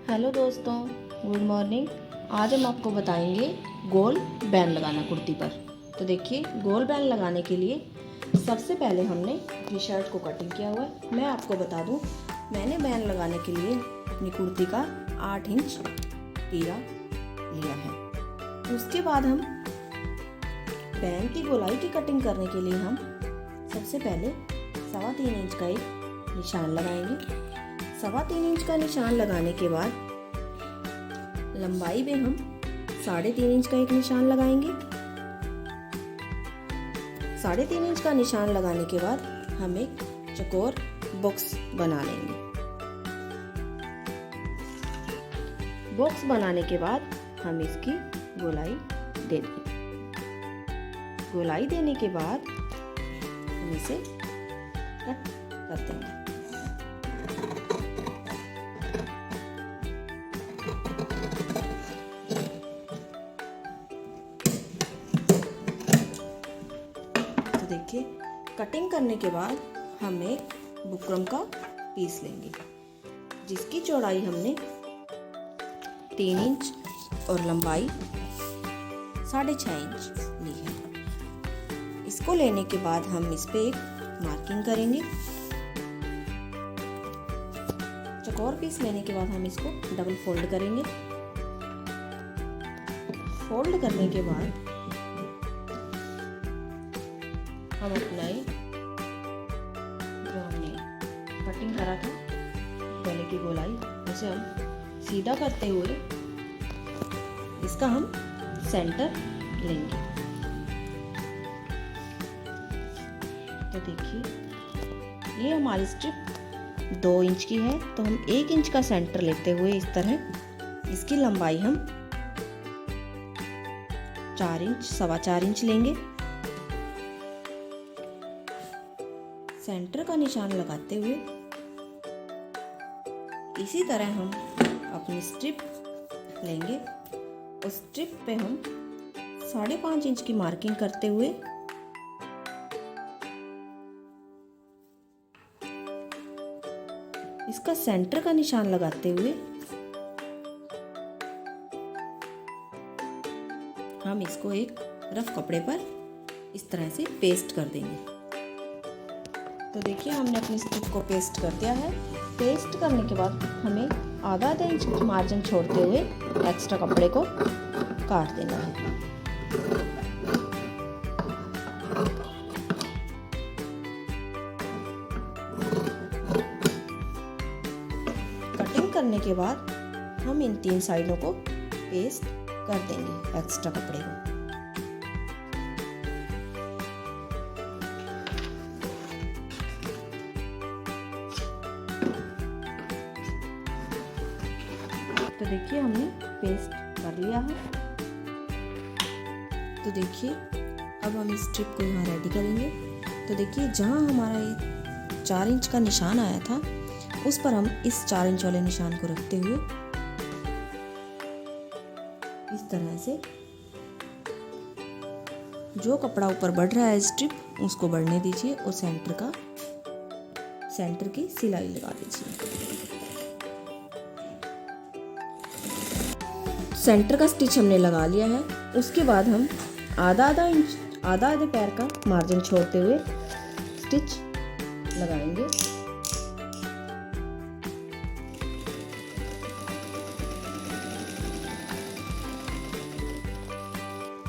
Hello दोस्तों, good morning. आज हम आपको बताएंगे गोल बैन लगाना कुर्ती पर। तो देखिए, गोल बैन लगाने के लिए सबसे पहले हमने अपनी शर्ट को कटिंग किया हुआ है। मैं आपको बता दूं, मैंने बैन लगाने के लिए अपनी कुर्ती का 8 इंच तीरा लिया है। उसके बाद हम बैन की गोलाई की कटिंग करने के लिए हम सबसे पहले 3.25 इंच का एक निशान लगाएंगे। 3.25 इंच का निशान लगाने के बाद लंबाई में हम 3.5 इंच का एक निशान लगाएंगे। 3.5 इंच का निशान लगाने के बाद हम एक चौकोर बॉक्स बना लेंगे। बॉक्स बनाने के बाद हम इसकी गोलाई दे देंगे। गोलाई देने के बाद हम इसे कट कर देंगे। तो देखिए, कटिंग करने के बाद हम एक बुकरम का पीस लेंगे, जिसकी चौड़ाई हमने 3 इंच और लंबाई 6.5 इंच ली है। इसको लेने के बाद हम इस पे एक मार्किंग करेंगे। चौकोर पीस लेने के बाद हम इसको डबल फोल्ड करेंगे। फोल्ड करने के बाद हम अपना जो हमने कटिंग करा था पहले की गोलाई, उसे हम सीधा करते हुए इसका हम सेंटर लेंगे। तो देखिए, ये हमारी स्ट्रिप 2 इंच की है, तो हम 1 इंच का सेंटर लेते हुए इस तरह इसकी लंबाई हम 4 इंच 4.25 इंच लेंगे। सेंटर का निशान लगाते हुए इसी तरह हम अपनी स्ट्रिप लेंगे। उस स्ट्रिप पे हम 5.5 इंच की मार्किंग करते हुए इसका सेंटर का निशान लगाते हुए हम इसको एक रफ कपड़े पर इस तरह से पेस्ट कर देंगे। तो देखिए, हमने अपनी स्ट्रिप को पेस्ट कर दिया है। पेस्ट करने के बाद हमें आधा इंच मार्जिन छोड़ते हुए एक्स्ट्रा कपड़े को काट देना है। कटिंग करने के बाद हम इन 3 साइडों को पेस्ट कर देंगे एक्स्ट्रा कपड़े को। तो देखिए, हमने पेस्ट कर लिया है। तो देखिए, अब हम इस स्ट्रिप को यहाँ रेडी करेंगे। तो देखिए, जहाँ हमारा ये 4 इंच का निशान आया था, उस पर हम इस 4 इंच वाले निशान को रखते हुए इस तरह से जो कपड़ा ऊपर बढ़ रहा है स्ट्रिप उसको बढ़ने दीजिए और सेंटर की सिलाई लगा दीजिए। सेंटर का स्टिच हमने लगा लिया है। उसके बाद हम आधा पैर का मार्जिन छोड़ते हुए स्टिच लगाएंगे।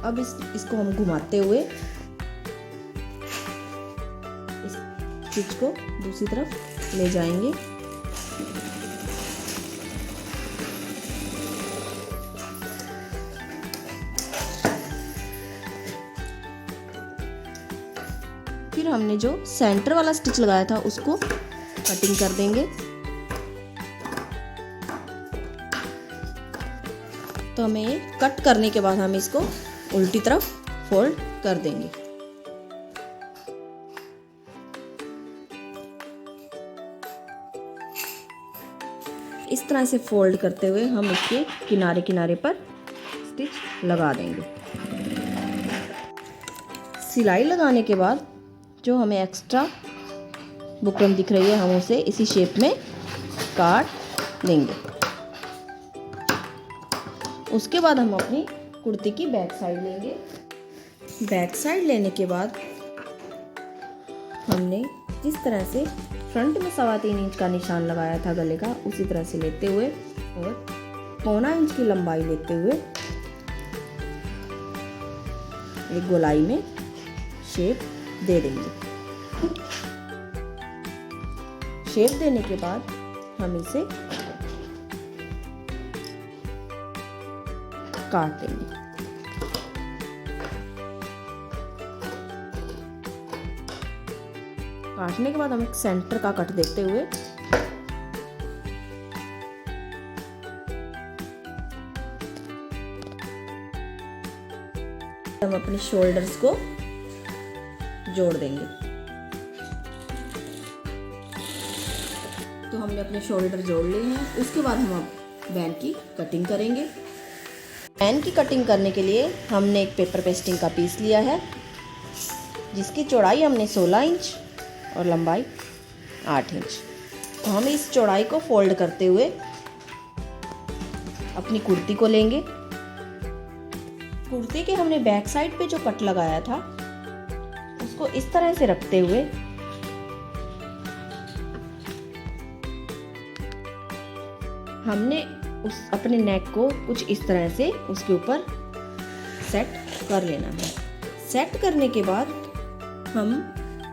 अब इसको हम घुमाते हुए इस स्टिच को दूसरी तरफ ले जाएंगे। फिर हमने जो सेंटर वाला स्टिच लगाया था उसको कटिंग कर देंगे। तो हमें कट करने के बाद हम इसको उल्टी तरफ फोल्ड कर देंगे। इस तरह से फोल्ड करते हुए हम इसके किनारे किनारे पर स्टिच लगा देंगे। सिलाई लगाने के बाद जो हमें एक्स्ट्रा बुकरम दिख रही है हम उसे इसी शेप में काट लेंगे। उसके बाद हम अपनी कुर्ती की बैक साइड लेंगे। बैक साइड लेने के बाद हमने जिस तरह से फ्रंट में 3.25 इंच का निशान लगाया था गले का, उसी तरह से लेते हुए और 1.25 इंच की लंबाई लेते हुए एक गोलाई में शेप दे देंगे। शेप देने के बाद हम इसे काट देंगे। काटने के बाद हम एक सेंटर का कट देते हुए हम अपने शोल्डर्स को जोड़ देंगे। तो हमने अपने शोल्डर जोड़ लिए हैं। उसके बाद हम अब बैन की कटिंग करेंगे। बैन की कटिंग करने के लिए हमने एक पेपर पेस्टिंग का पीस लिया है, जिसकी चौड़ाई हमने 16 इंच और लंबाई 8 इंच। तो हम इस चौड़ाई को फोल्ड करते हुए अपनी कुर्ती को लेंगे। कुर्ती के हमने बैक साइड पे जो कट लगाया था उसको इस तरह से रखते हुए हमने उस अपने नेक को कुछ इस तरह से उसके ऊपर सेट कर लेना है। सेट करने के बाद हम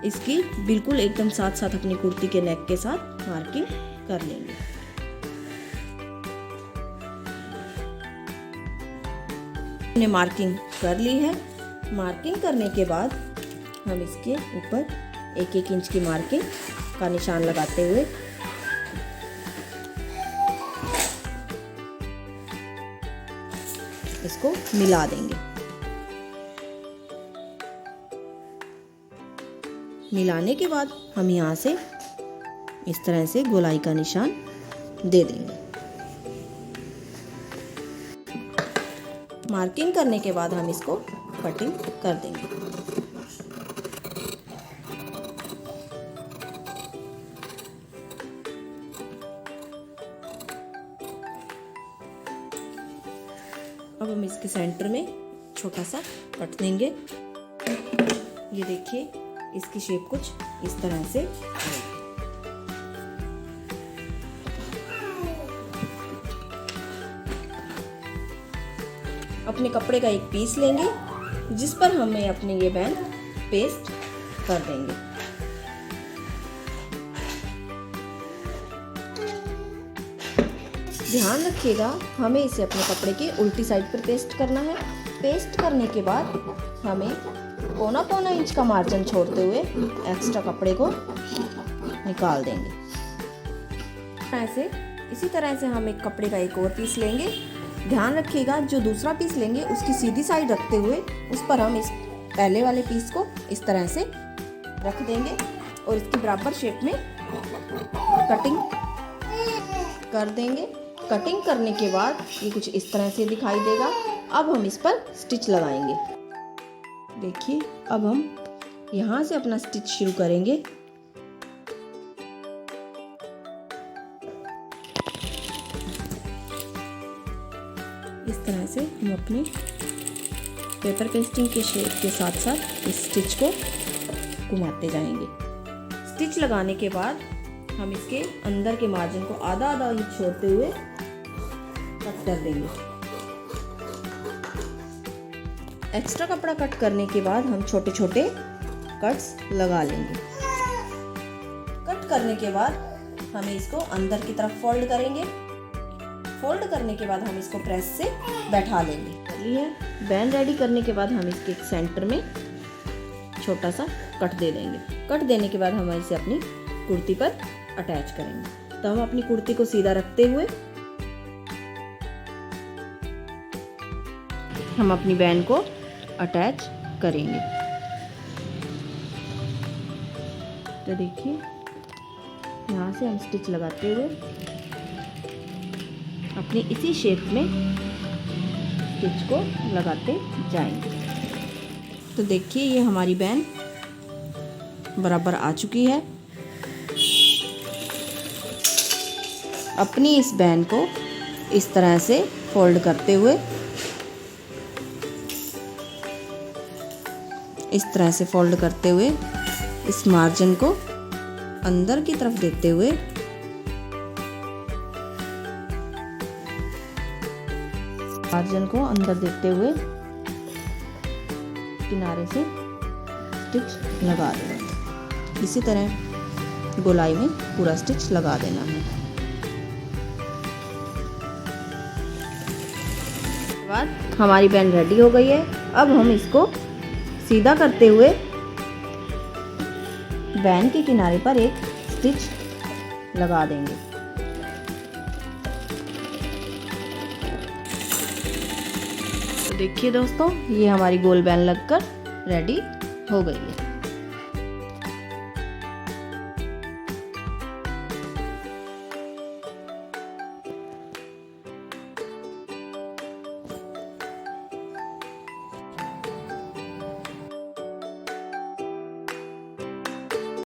इसकी बिल्कुल एकदम साथ साथ अपनी कुर्ती के नेक के साथ मार्किंग कर लेंगे। हमने मार्किंग कर ली है। मार्किंग करने के बाद हम इसके ऊपर 1-1 इंच की मार्किंग का निशान लगाते हुए इसको मिला देंगे। मिलाने के बाद हम यहाँ से इस तरह से गोलाई का निशान दे देंगे। मार्किंग करने के बाद हम इसको कटिंग कर देंगे। अब हम इसके सेंटर में छोटा सा कट देंगे। ये देखिए, इसकी शेप कुछ इस तरह से आएगी। अपने कपड़े का एक पीस लेंगे, जिस पर हमें अपने ये बैंड पेस्ट कर देंगे। ध्यान रखिएगा, हमें इसे अपने कपड़े के उल्टी साइड पर पेस्ट करना है। पेस्ट करने के बाद हमें 1.25 इंच का मार्जिन छोड़ते हुए एक्स्ट्रा कपड़े को निकाल देंगे। ऐसे इसी तरह से हम एक कपड़े का एक और पीस लेंगे। ध्यान रखिएगा, जो दूसरा पीस लेंगे उसकी सीधी साइड रखते हुए उस पर हम इस पहले वाले पीस को इस तरह से रख देंगे और इसकी बराबर शेप में कटिंग कर देंगे। कटिंग करने के बाद ये कुछ इस तरह से दिखाई देगा। अब हम इस पर स्टिच लगाएंगे। देखिए, अब हम यहाँ से अपना स्टिच शुरू करेंगे। इस तरह से हम अपने पेपर पेस्टिंग के शेप के साथ साथ इस स्टिच को घुमाते जाएंगे। स्टिच लगाने के बाद हम इसके अंदर के मार्जिन को आधा इंच छोड़ते हुए कट कर देंगे। एक्स्ट्रा कपड़ा कट करने के बाद हम छोटे छोटे कट्स लगा लेंगे। कट करने के बाद हमें इसको अंदर की तरफ फोल्ड करेंगे। फोल्ड करने के बाद हम इसको प्रेस से बैठा लेंगे। ये बैंड रेडी करने के बाद हम इसके सेंटर में छोटा सा कट दे देंगे। कट देने के बाद हम इसे अपनी कुर्ती पर अटैच करेंगे। तो हम अपनी कुर्ती को सीधा रखते हुए हम अपनी बैंड को अटैच करेंगे। तो देखिए, यहाँ से हम स्टिच लगाते हुए अपनी इसी शेप में स्टिच को लगाते जाएंगे। तो देखिए, ये हमारी बैंड बराबर आ चुकी है। अपनी इस बैंड को इस तरह से फोल्ड करते हुए इस तरह से फोल्ड करते हुए इस मार्जिन को अंदर की तरफ देते हुए मार्जिन को अंदर देते हुए किनारे से स्टिच लगा देना। इसी तरह गोलाई में पूरा स्टिच लगा देना है। उसके बाद हमारी बैंड रेडी हो गई है। अब हम इसको सीधा करते हुए बैंड के किनारे पर एक स्टिच लगा देंगे। तो देखिए दोस्तों, ये हमारी गोल बैंड लगकर रेडी हो गई है।